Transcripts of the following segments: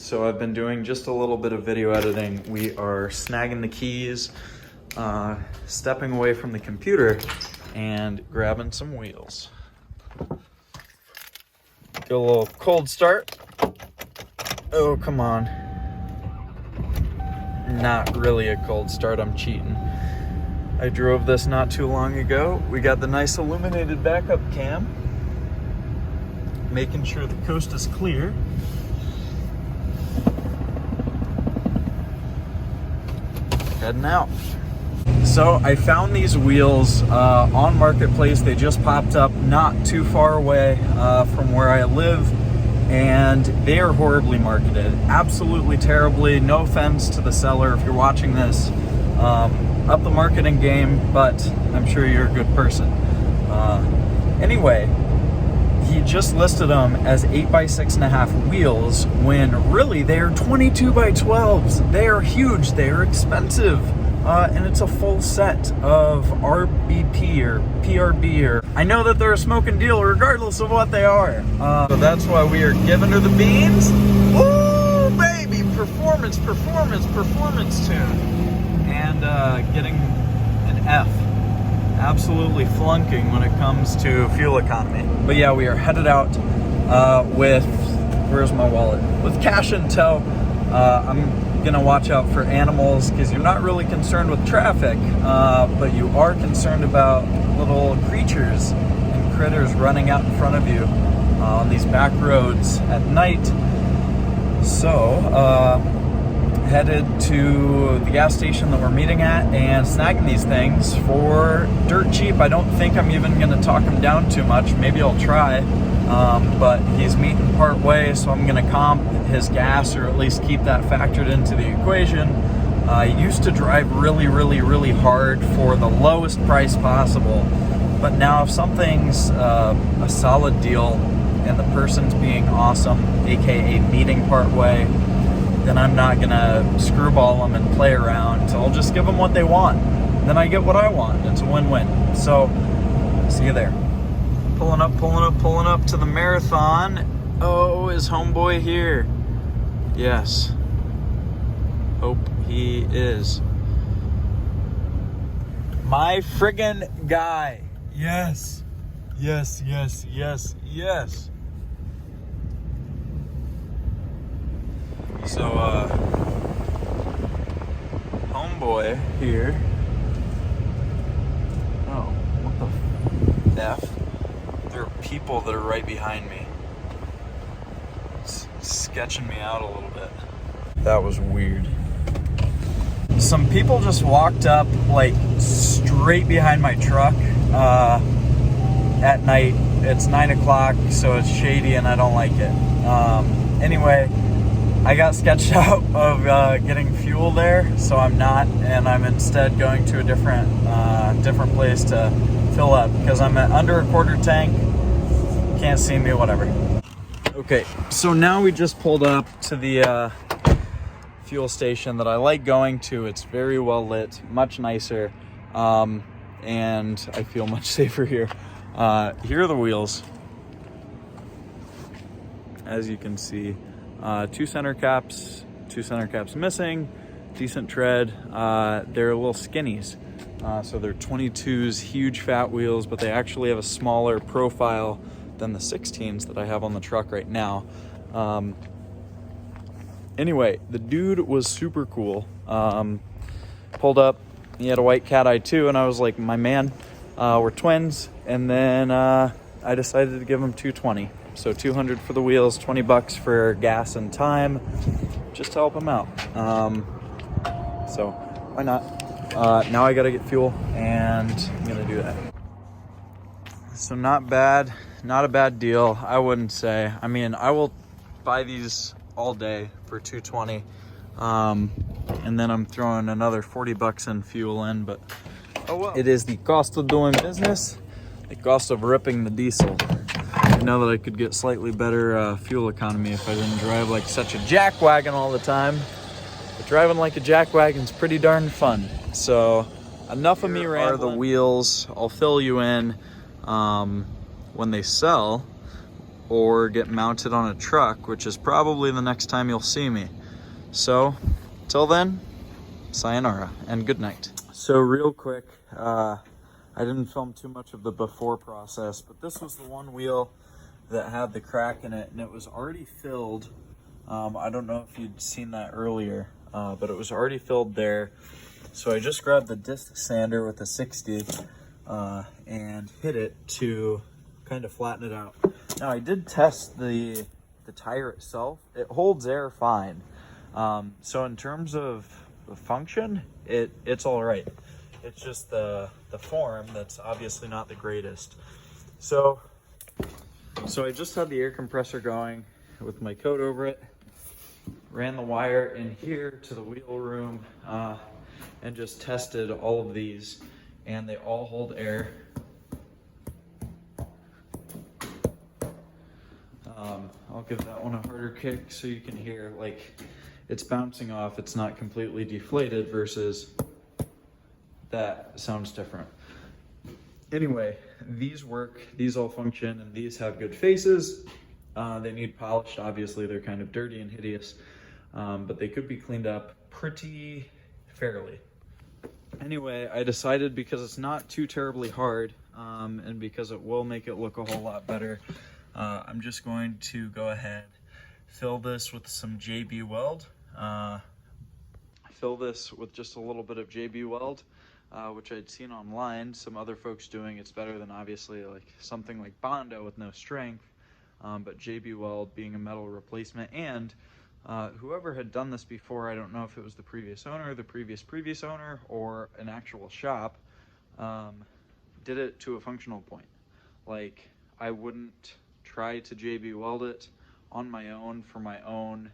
So I've been doing just a little bit of video editing. We are snagging the keys, stepping away from the computer, and grabbing some wheels. Get a little cold start. Oh, come on. Not really a cold start, I'm cheating. I drove this not too long ago. We got the nice illuminated backup cam, making sure the coast is clear. Heading out. So I found these wheels on Marketplace. They just popped up not too far away from where I live, and they are horribly marketed. Absolutely terribly. No offense to the seller if you're watching this. Up the marketing game, but I'm sure you're a good person. Anyway, he just listed them as 8x6.5 wheels when really they're 22x12s. They are huge, they are expensive, and it's a full set of RBP or PRB, or I know that they're a smoking deal regardless of what they are. So that's why we are giving her the beans. Ooh, baby, performance tune, and getting an F. Absolutely flunking when it comes to fuel economy. But yeah, we are headed out with, where's my wallet? With cash in tow. I'm gonna watch out for animals because you're not really concerned with traffic, but you are concerned about little creatures and critters running out in front of you on these back roads at night. So, headed to the gas station that we're meeting at and snagging these things for dirt cheap. I don't think I'm even going to talk him down too much. Maybe I'll try, but he's meeting part way, so I'm going to comp his gas, or at least keep that factored into the equation. I used to drive really hard for the lowest price possible, but now if something's a solid deal and the person's being awesome, aka meeting part way, then I'm not gonna screwball them and play around. So I'll just give them what they want. Then I get what I want. It's a win-win. So, see you there. Pulling up to the marathon. Oh, is homeboy here? Yes. Hope he is. My friggin' guy. Yes. Yes. So, homeboy here. Oh, what the F? There are people that are right behind me. It's sketching me out a little bit. That was weird. Some people just walked up, like, straight behind my truck at night. It's 9 o'clock, so it's shady and I don't like it. Anyway, I got sketched out of getting fuel there, so I'm not, and I'm instead going to a different place to fill up because I'm at under a quarter tank. Can't see me, whatever. Okay, so now we just pulled up to the fuel station that I like going to. It's very well lit, much nicer, and I feel much safer here. Here are the wheels, as you can see. Two center caps missing, decent tread. They're little skinnies, so they're 22s, huge fat wheels, but they actually have a smaller profile than the 16s that I have on the truck right now. Anyway, the dude was super cool. Pulled up, he had a white cat eye too, and I was like, my man, we're twins. And then I decided to give him $220. So $200 for the wheels, $20 for gas and time, just to help him out. So why not? Now I gotta get fuel, and I'm gonna do that. So not bad, not a bad deal, I wouldn't say. I mean, I will buy these all day for $220, and then I'm throwing another $40 in fuel in, but oh well. It is the cost of doing business, the cost of ripping the diesel. I know that I could get slightly better fuel economy if I didn't drive like such a jackwagon all the time. But driving like a jackwagon's pretty darn fun. So enough of me rambling. Here are the wheels. I'll fill you in when they sell. or get mounted on a truck, which is probably the next time you'll see me. So till then, sayonara and good night. So real quick, I didn't film too much of the before process, but this was the one wheel that had the crack in it, and it was already filled. I don't know if you'd seen that earlier, but it was already filled there. So I just grabbed the disc sander with a 60 and hit it to kind of flatten it out. Now I did test the tire itself. It holds air fine. So in terms of the function, it's all right. It's just the form that's obviously not the greatest. So I just had the air compressor going with my coat over it, ran the wire in here to the wheel room, and just tested all of these, and they all hold air. I'll give that one a harder kick so you can hear, like, it's bouncing off. It's not completely deflated versus that sounds different. Anyway, these work, these all function, and these have good faces. They need polished, obviously. They're kind of dirty and hideous, but they could be cleaned up pretty fairly. Anyway, I decided, because it's not too terribly hard, and because it will make it look a whole lot better, I'm just going to go ahead, fill this with some JB Weld. Fill this with just a little bit of JB Weld, which I'd seen online, some other folks doing. It's better than obviously like something like Bondo with no strength, but JB Weld being a metal replacement. And whoever had done this before, I don't know if it was the previous owner, the previous owner, or an actual shop, did it to a functional point. Like, I wouldn't try to JB Weld it on my own for my own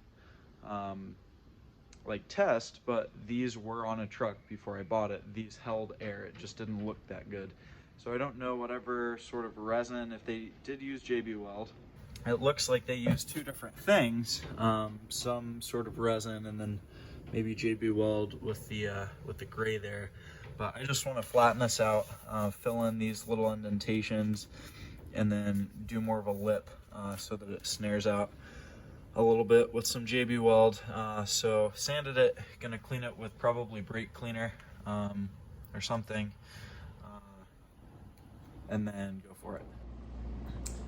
like test, but these were on a truck before I bought it. These held air. It just didn't look that good. So I don't know whatever sort of resin, if they did use JB Weld. It looks like they used two different things, some sort of resin and then maybe JB Weld with the gray there. But I just want to flatten this out, fill in these little indentations, and then do more of a lip so that it snares out a little bit with some JB Weld. So sanded it, gonna clean it with probably brake cleaner or something, and then go for it.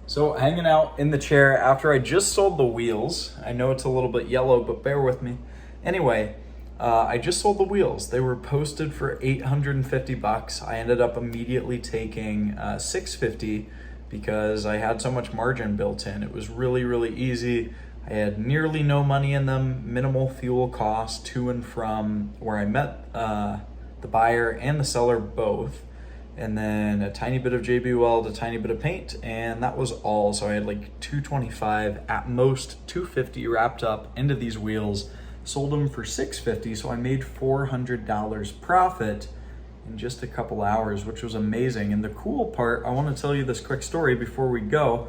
So hanging out in the chair after I just sold the wheels. I know it's a little bit yellow, but bear with me. Anyway, I just sold the wheels. They were posted for 850 bucks. I ended up immediately taking 650 because I had so much margin built in. It was really, really easy. I had nearly no money in them, minimal fuel cost to and from where I met the buyer and the seller both, and then a tiny bit of JB Weld, a tiny bit of paint, and that was all. So I had like 225, at most 250 wrapped up into these wheels, sold them for 650, so I made $400 profit in just a couple hours, which was amazing. And the cool part, I want to tell you this quick story before we go.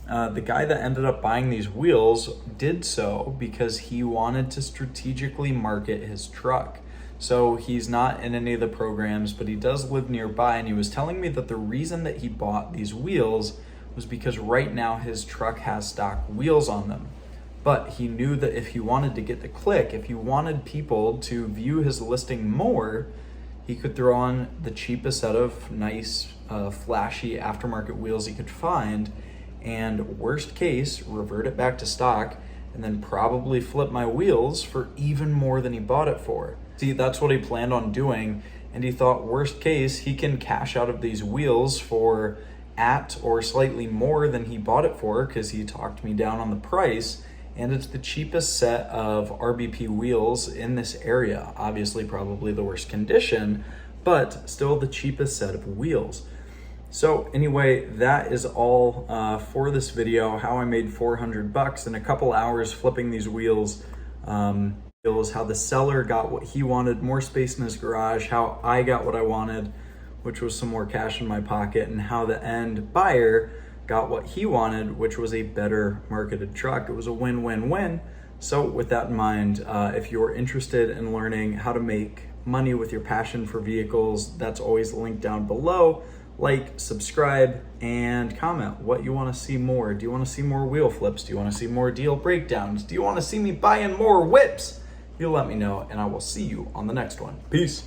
The guy that ended up buying these wheels did so because he wanted to strategically market his truck. So he's not in any of the programs, but he does live nearby, and he was telling me that the reason that he bought these wheels was because right now his truck has stock wheels on them. But he knew that if he wanted to get the click, if he wanted people to view his listing more, he could throw on the cheapest set of nice, flashy aftermarket wheels he could find, and worst case, revert it back to stock, and then probably flip my wheels for even more than he bought it for. See, that's what he planned on doing, and he thought worst case, he can cash out of these wheels for at or slightly more than he bought it for, because he talked me down on the price, and it's the cheapest set of RBP wheels in this area. Obviously, probably the worst condition, but still the cheapest set of wheels. So anyway, that is all for this video, how I made 400 bucks in a couple hours flipping these wheels. How the seller got what he wanted, more space in his garage, how I got what I wanted, which was some more cash in my pocket, and how the end buyer got what he wanted, which was a better marketed truck. It was a win-win-win. So with that in mind, if you're interested in learning how to make money with your passion for vehicles, that's always linked down below. like, subscribe, and comment what you want to see more. Do you want to see more wheel flips? Do you want to see more deal breakdowns? Do you want to see me buying more whips? You let me know, and I will see you on the next one. Peace.